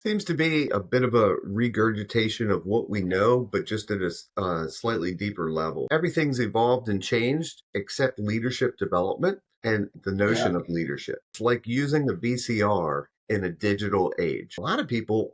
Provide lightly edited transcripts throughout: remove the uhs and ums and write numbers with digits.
Seems to be a bit of a regurgitation of what we know, but just at a slightly deeper level. Everything's evolved and changed except leadership development and the Yeah. notion of leadership. It's like using a VCR in a digital age. A lot of people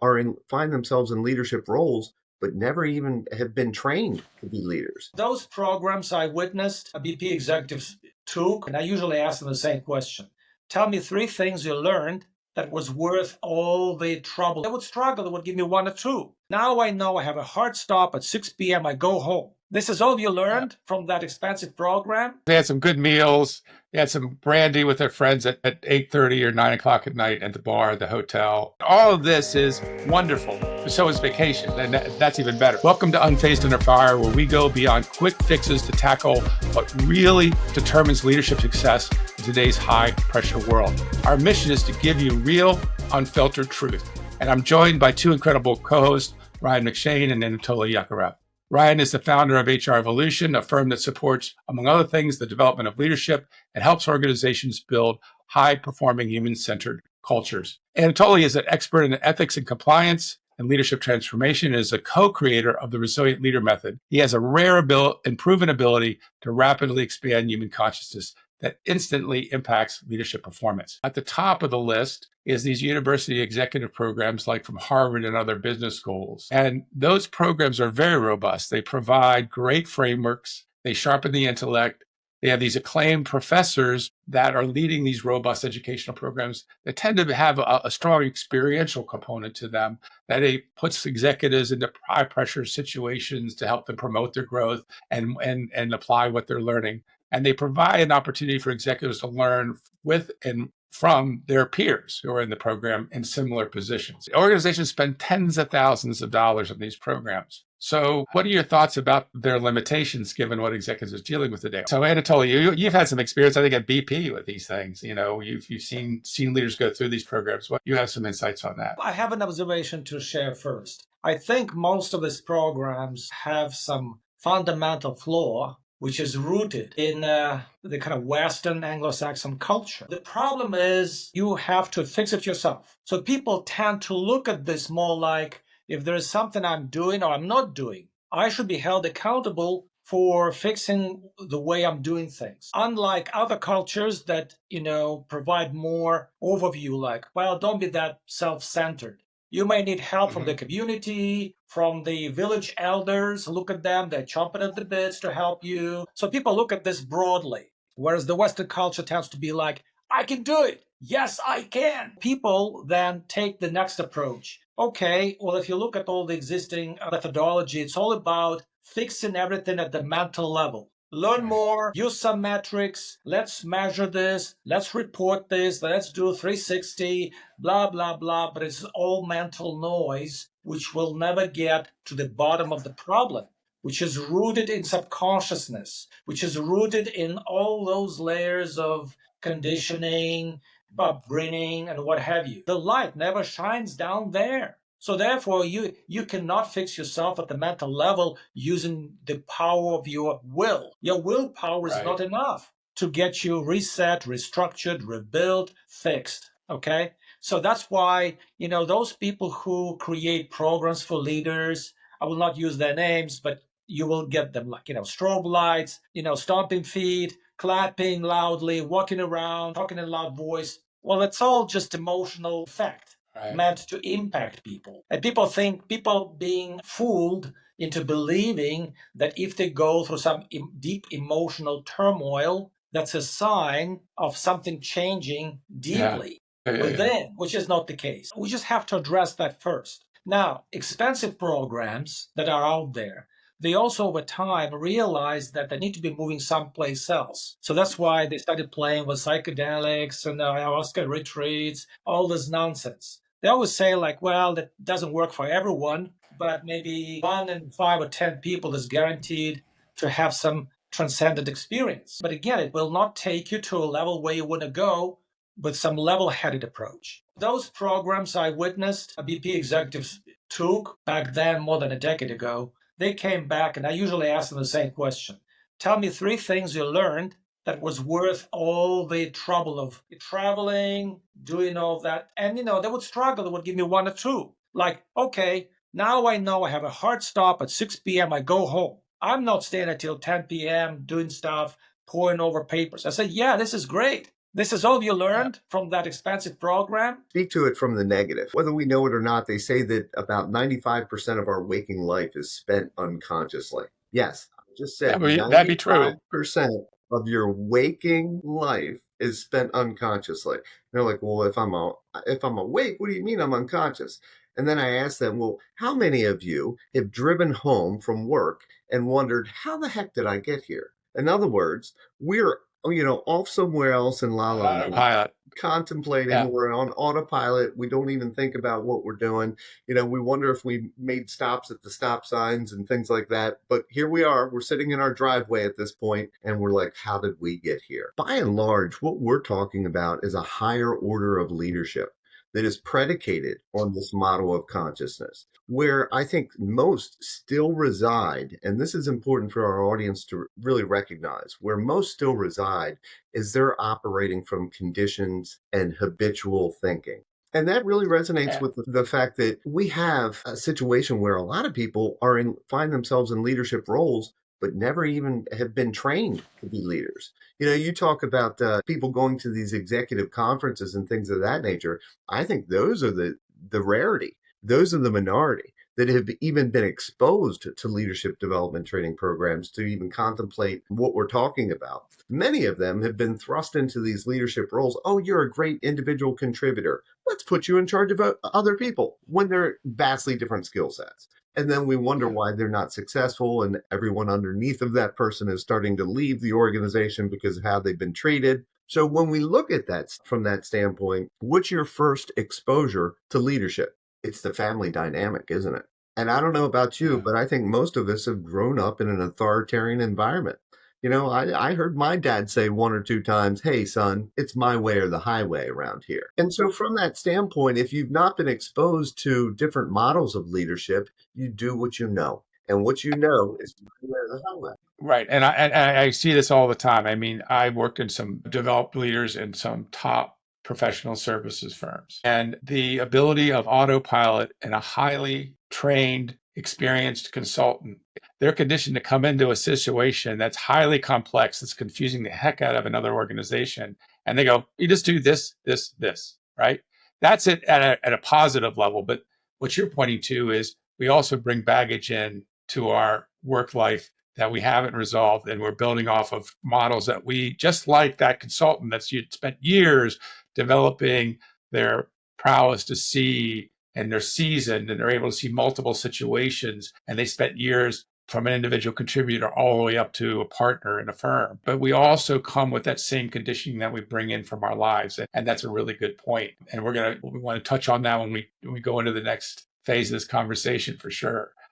find themselves in leadership roles, but never even have been trained to be leaders. Those programs I witnessed, BP executives took, and I usually ask them the same question. Tell me three things you learned that was worth all the trouble. They would struggle, they would give me one or two. Now I know I have a hard stop at 6 p.m. I go home. This is all you learned from that expensive program? They had some good meals. They had some brandy with their friends at 8:30 or 9 o'clock at night at the bar, at the hotel. All of this is wonderful. So is vacation, and that's even better. Welcome to Unfazed Under Fire, where we go beyond quick fixes to tackle what really determines leadership success in today's high-pressure world. Our mission is to give you real, unfiltered truth. And I'm joined by two incredible co-hosts, Ryan McShane and Anatoly Yakarev. Ryan is the founder of HR Evolution, a firm that supports, among other things, the development of leadership and helps organizations build high-performing, human-centered cultures. Anatoly is an expert in ethics and compliance and leadership transformation and is a co-creator of the Resilient Leader Method. He has a rare and proven ability to rapidly expand human consciousness that instantly impacts leadership performance. At the top of the list is these university executive programs like from Harvard and other business schools. And those programs are very robust. They provide great frameworks. They sharpen the intellect. They have these acclaimed professors that are leading these robust educational programs that tend to have a strong experiential component to them, that it puts executives into high pressure situations to help them promote their growth and apply what they're learning. And they provide an opportunity for executives to learn with and from their peers who are in the program in similar positions. Organizations spend tens of thousands of dollars on these programs. So what are your thoughts about their limitations given what executives are dealing with today? So Anatoly, you've had some experience, I think, at BP with these things. You know, you've seen leaders go through these programs. You have some insights on that. I have an observation to share first. I think most of these programs have some fundamental flaw which is rooted in the kind of Western Anglo-Saxon culture. The problem is you have to fix it yourself. So people tend to look at this more like, if there is something I'm doing or I'm not doing, I should be held accountable for fixing the way I'm doing things. Unlike other cultures that, provide more overview, like, well, don't be that self-centered. You may need help from the community, from the village elders. Look at them, they're chomping at the bits to help you. So people look at this broadly, whereas the Western culture tends to be like, I can do it. Yes, I can. People then take the next approach. Okay, well, if you look at all the existing methodology, it's all about fixing everything at the mental level. Learn more, use some metrics, let's measure this, let's report this, let's do 360, blah, blah, blah. But it's all mental noise, which will never get to the bottom of the problem, which is rooted in subconsciousness, which is rooted in all those layers of conditioning, upbringing, and what have you. The light never shines down there. So therefore, you cannot fix yourself at the mental level using the power of your will. Your willpower is not enough to get you reset, restructured, rebuilt, fixed. Okay? So that's why, those people who create programs for leaders, I will not use their names, but you will get them like, strobe lights, stomping feet, clapping loudly, walking around, talking in a loud voice. Well, it's all just emotional effect. Meant to impact people. And people being fooled into believing that if they go through some deep emotional turmoil, that's a sign of something changing deeply within, which is not the case. We just have to address that first. Now, expensive programs that are out there, they also over time realized that they need to be moving someplace else. So that's why they started playing with psychedelics and ayahuasca retreats, all this nonsense. They always say like, well, that doesn't work for everyone, but maybe 1 in 5 or 10 people is guaranteed to have some transcendent experience. But again, it will not take you to a level where you want to go with some level-headed approach. Those programs I witnessed, BP executives took back then more than a decade ago, they came back and I usually ask them the same question. Tell me three things you learned that was worth all the trouble of traveling, doing all that. And, they would struggle. They would give me one or two. Like, okay, now I know I have a hard stop at 6 p.m. I go home. I'm not staying until 10 p.m. doing stuff, pouring over papers. I said, yeah, this is great. This is all you learned from that expensive program? Speak to it from the negative. Whether we know it or not, they say that about 95% of our waking life is spent unconsciously. Yes, I just said That'd be true. 95% of your waking life is spent unconsciously. They're like, well, if I'm awake, what do you mean I'm unconscious? And then I asked them, well, how many of you have driven home from work and wondered, how the heck did I get here? In other words, we're off somewhere else in La La Land, Autopilot. contemplating. Yeah. We're on autopilot. We don't even think about what we're doing. We wonder if we made stops at the stop signs and things like that. But here we are. We're sitting in our driveway at this point, and we're like, how did we get here? By and large, what we're talking about is a higher order of leadership that is predicated on this model of consciousness, where I think most still reside, and this is important for our audience to really recognize, where most still reside is they're operating from conditions and habitual thinking. And that really resonates with the fact that we have a situation where a lot of people find themselves in leadership roles, but never even have been trained to be leaders. You talk about people going to these executive conferences and things of that nature. I think those are the rarity. Those are the minority that have even been exposed to leadership development training programs to even contemplate what we're talking about. Many of them have been thrust into these leadership roles. Oh, you're a great individual contributor. Let's put you in charge of other people, when they're vastly different skill sets. And then we wonder why they're not successful, and everyone underneath of that person is starting to leave the organization because of how they've been treated. So when we look at that from that standpoint, what's your first exposure to leadership? It's the family dynamic, isn't it? And I don't know about you, but I think most of us have grown up in an authoritarian environment. I heard my dad say one or two times, hey, son, it's my way or the highway around here. And so from that standpoint, if you've not been exposed to different models of leadership, you do what you know. And what you know is my way or the highway. Right. And I see this all the time. I mean, I work in some developed leaders in some top professional services firms. And the ability of autopilot and a highly trained, experienced consultant, they're conditioned to come into a situation that's highly complex, that's confusing the heck out of another organization. And they go, you just do this, this, this, right? That's it at a positive level. But what you're pointing to is we also bring baggage in to our work life that we haven't resolved, and we're building off of models that we, just like that consultant that's spent years developing their prowess to see, and they're seasoned and they're able to see multiple situations, and they spent years from an individual contributor all the way up to a partner in a firm. But we also come with that same conditioning that we bring in from our lives, and that's a really good point. And we want to touch on that when we go into the next phase of this conversation for sure.